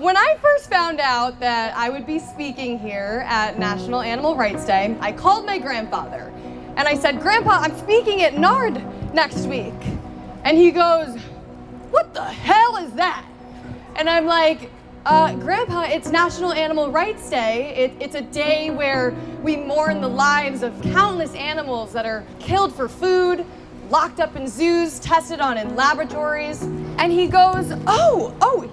When I first found out that I would be speaking here at National Animal Rights Day, I called my grandfather and I said, "Grandpa, I'm speaking at Nard next week." And he goes, "What the hell is that?" And I'm like, Grandpa, it's National Animal Rights Day. It's a day where we mourn the lives of countless animals that are killed for food, locked up in zoos, tested on in laboratories." And he goes,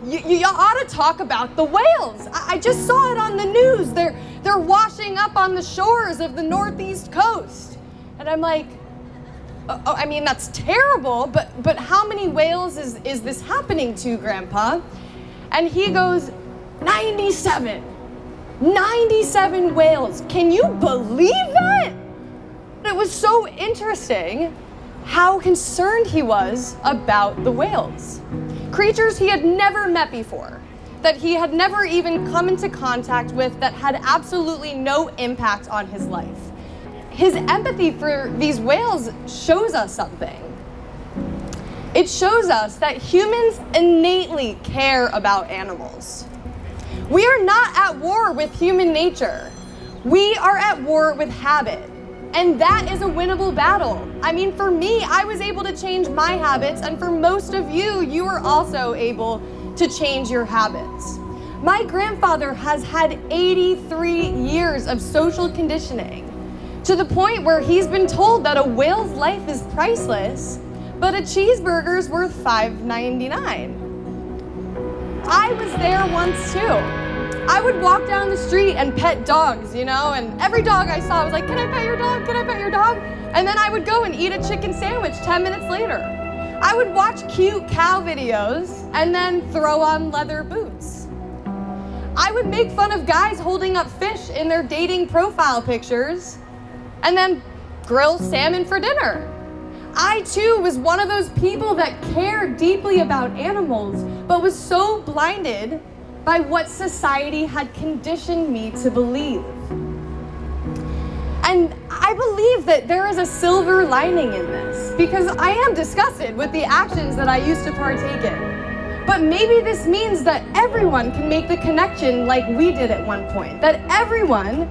you ought to talk about the whales. I just saw it on the news. They're washing up on the shores of the Northeast coast. And I'm like, I mean, that's terrible, but how many whales is this happening to, Grandpa? And he goes, 97. 97 whales. Can you believe that? It was so interesting how concerned he was about the whales. Creatures he had never met before, that he had never even come into contact with, that had absolutely no impact on his life. His empathy for these whales shows us something. It shows us that humans innately care about animals. We are not at war with human nature. We are at war with habit. And that is a winnable battle. I mean, for me, I was able to change my habits, and for most of you, you are also able to change your habits. My grandfather has had 83 years of social conditioning, to the point where he's been told that a whale's life is priceless, but a cheeseburger's worth $5.99. I was there once too. I would walk down the street and pet dogs, and every dog I saw, I was like, "Can I pet your dog? Can I pet your dog?" And then I would go and eat a chicken sandwich 10 minutes later. I would watch cute cow videos and then throw on leather boots. I would make fun of guys holding up fish in their dating profile pictures and then grill salmon for dinner. I too was one of those people that cared deeply about animals, but was so blinded by what society had conditioned me to believe. And I believe that there is a silver lining in this, because I am disgusted with the actions that I used to partake in. But maybe this means that everyone can make the connection like we did at one point. That everyone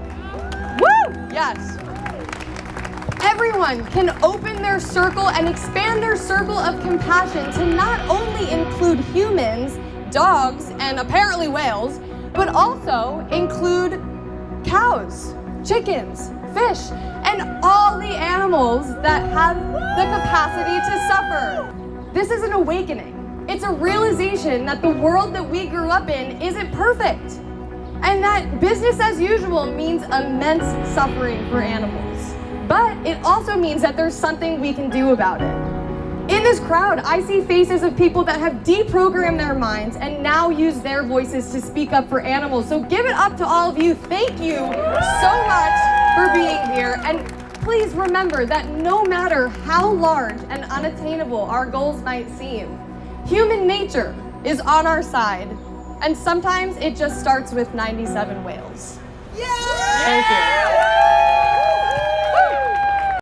can open their circle and expand their circle of compassion to not only include humans, dogs, and apparently whales, but also include cows, chickens, fish, and all the animals that have the capacity to suffer. This is an awakening. It's a realization that the world that we grew up in isn't perfect, and that business as usual means immense suffering for animals. But it also means that there's something we can do about it. In this crowd, I see faces of people that have deprogrammed their minds and now use their voices to speak up for animals. So give it up to all of you. Thank you so much for being here. And please remember that no matter how large and unattainable our goals might seem, human nature is on our side. And sometimes it just starts with 97 whales. Yeah! Thank you.